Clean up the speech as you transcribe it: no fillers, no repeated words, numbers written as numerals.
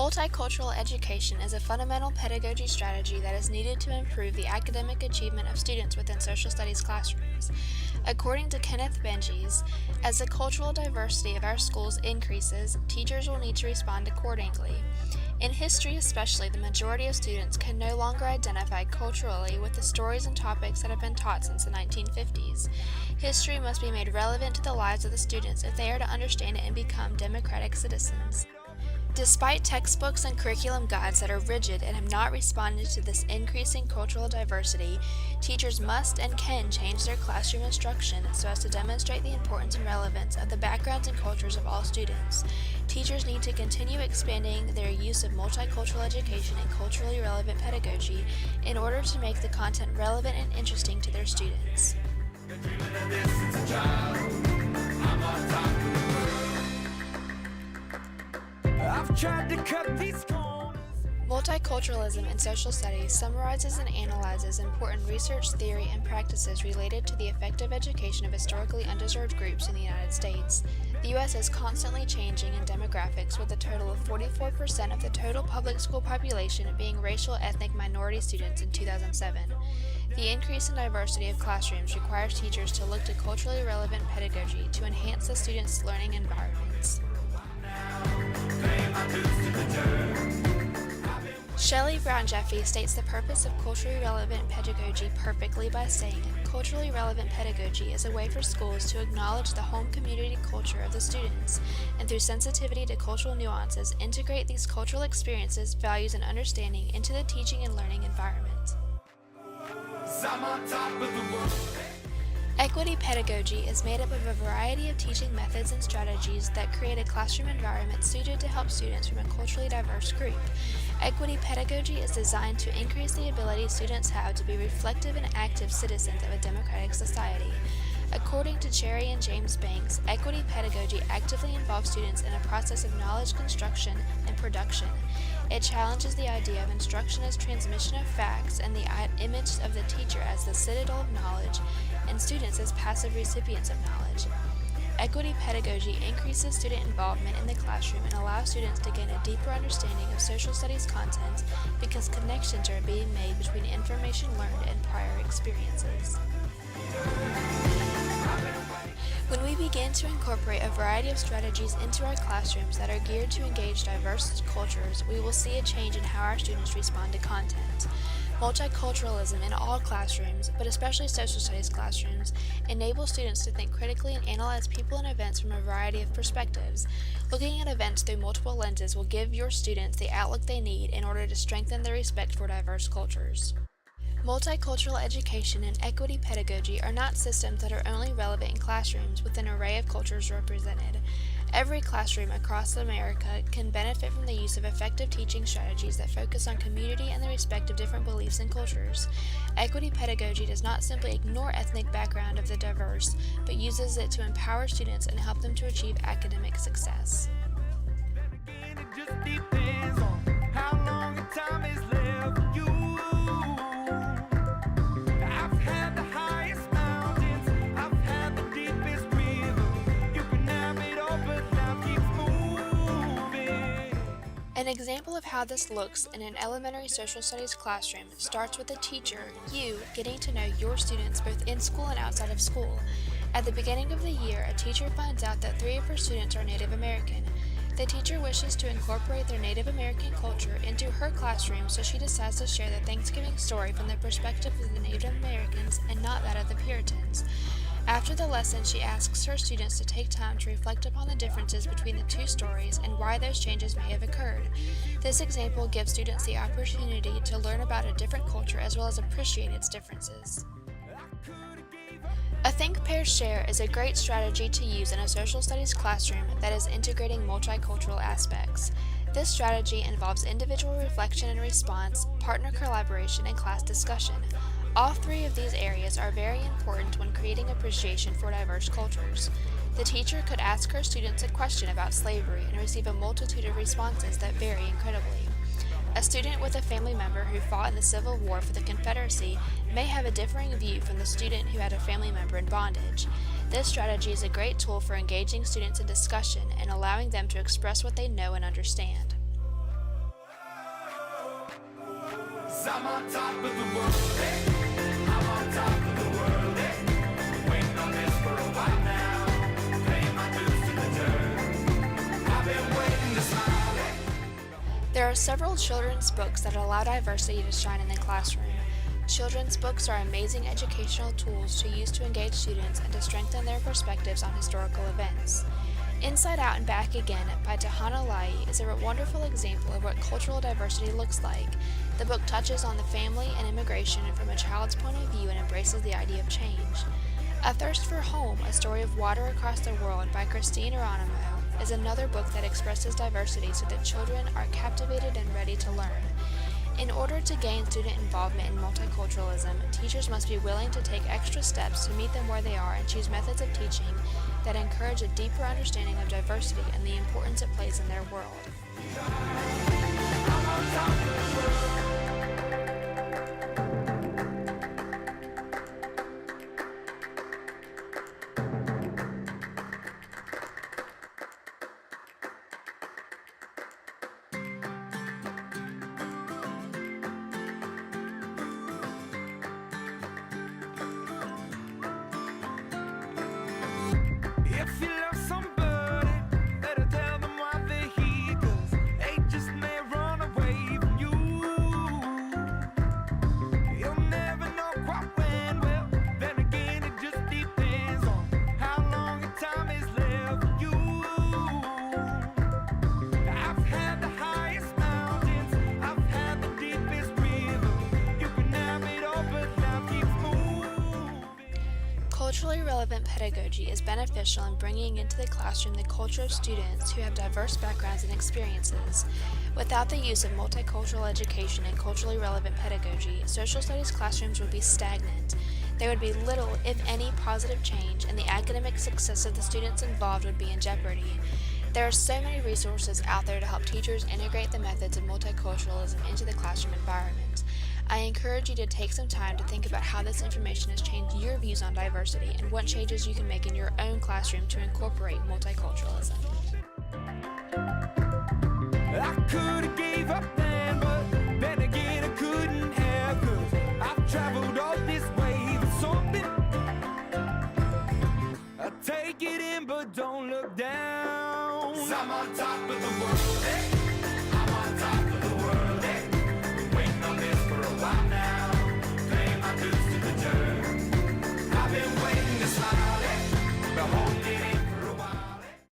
Multicultural education is a fundamental pedagogy strategy that is needed to improve the academic achievement of students within social studies classrooms. According to Kenneth Benjes, as the cultural diversity of our schools increases, teachers will need to respond accordingly. In history especially, the majority of students can no longer identify culturally with the stories and topics that have been taught since the 1950s. History must be made relevant to the lives of the students if they are to understand it and become democratic citizens. Despite textbooks and curriculum guides that are rigid and have not responded to this increasing cultural diversity, teachers must and can change their classroom instruction so as to demonstrate the importance and relevance of the backgrounds and cultures of all students. Teachers need to continue expanding their use of multicultural education and culturally relevant pedagogy in order to make the content relevant and interesting to their students. Multiculturalism in social studies summarizes and analyzes important research, theory, and practices related to the effective education of historically undeserved groups in the United States. The U.S. is constantly changing in demographics, with a total of 44% of the total public school population being racial ethnic minority students in 2007. The increase in diversity of classrooms requires teachers to look to culturally relevant pedagogy to enhance the students' learning environments. Shelley Brown Jeffy states the purpose of culturally relevant pedagogy perfectly by saying, culturally relevant pedagogy is a way for schools to acknowledge the home community culture of the students, and through sensitivity to cultural nuances, integrate these cultural experiences, values, and understanding into the teaching and learning environment. Equity pedagogy is made up of a variety of teaching methods and strategies that create a classroom environment suited to help students from a culturally diverse group. Equity pedagogy is designed to increase the ability students have to be reflective and active citizens of a democratic society. According to Cherry and James Banks, equity pedagogy actively involves students in a process of knowledge construction and production. It challenges the idea of instruction as transmission of facts and the image of the teacher as the citadel of knowledge and students as passive recipients of knowledge. Equity pedagogy increases student involvement in the classroom and allows students to gain a deeper understanding of social studies content because connections are being made between information learned and prior experiences. When we begin to incorporate a variety of strategies into our classrooms that are geared to engage diverse cultures, we will see a change in how our students respond to content. Multiculturalism in all classrooms, but especially social studies classrooms, enables students to think critically and analyze people and events from a variety of perspectives. Looking at events through multiple lenses will give your students the outlook they need in order to strengthen their respect for diverse cultures. Multicultural education and equity pedagogy are not systems that are only relevant in classrooms with an array of cultures represented. Every classroom across America can benefit from the use of effective teaching strategies that focus on community and the respect of different beliefs and cultures. Equity pedagogy does not simply ignore ethnic background of the diverse, but uses it to empower students and help them to achieve academic success. An example of how this looks in an elementary social studies classroom starts with a teacher, you, getting to know your students both in school and outside of school. At the beginning of the year, a teacher finds out that 3 of her students are Native American. The teacher wishes to incorporate their Native American culture into her classroom, so she decides to share the Thanksgiving story from the perspective of the Native Americans and not that of the Puritans. After the lesson, she asks her students to take time to reflect upon the differences between the two stories and why those changes may have occurred. This example gives students the opportunity to learn about a different culture as well as appreciate its differences. A Think, Pair, Share is a great strategy to use in a social studies classroom that is integrating multicultural aspects. This strategy involves individual reflection and response, partner collaboration, and class discussion. All 3 of these areas are very important when creating appreciation for diverse cultures. The teacher could ask her students a question about slavery and receive a multitude of responses that vary incredibly. A student with a family member who fought in the Civil War for the Confederacy may have a differing view from the student who had a family member in bondage. This strategy is a great tool for engaging students in discussion and allowing them to express what they know and understand. I'm on top of the world, hey. I'm on top of the world, hey. Waiting on this for a while now. Paying my dues to the dirt. I've been waiting to smile, hey. There are several children's books that allow diversity to shine in the classroom. Children's books are amazing educational tools to use to engage students and to strengthen their perspectives on historical events. Inside Out and Back Again by Tahana Lai is a wonderful example of what cultural diversity looks like. The book touches on the family and immigration from a child's point of view and embraces the idea of change. A Thirst for Home, A Story of Water Across the World by Christine Aranimo is another book that expresses diversity so that children are captivated and ready to learn. In order to gain student involvement in multiculturalism, teachers must be willing to take extra steps to meet them where they are and choose methods of teaching that encourage a deeper understanding of diversity and the importance it plays in their world. If you love somebody, better tell them why they're here, 'cause they just may run away from you. You'll never know quite when, well, then again it just depends on how long your time is left for you. I've had the highest mountains, I've had the deepest river. You can have it all, but life keeps moving. Culturally relevant pedagogy is beneficial in bringing into the classroom the culture of students who have diverse backgrounds and experiences. Without the use of multicultural education and culturally relevant pedagogy, social studies classrooms would be stagnant. There would be little, if any, positive change, and the academic success of the students involved would be in jeopardy. There are so many resources out there to help teachers integrate the methods of multiculturalism into the classroom environment. I encourage you to take some time to think about how this information has changed your views on diversity and what changes you can make in your own classroom to incorporate multiculturalism. I could've gave up then, but then again I couldn't have, 'cause I've traveled all this way for something. I take it in but don't look down. 'Cause I'm on top of the world, hey.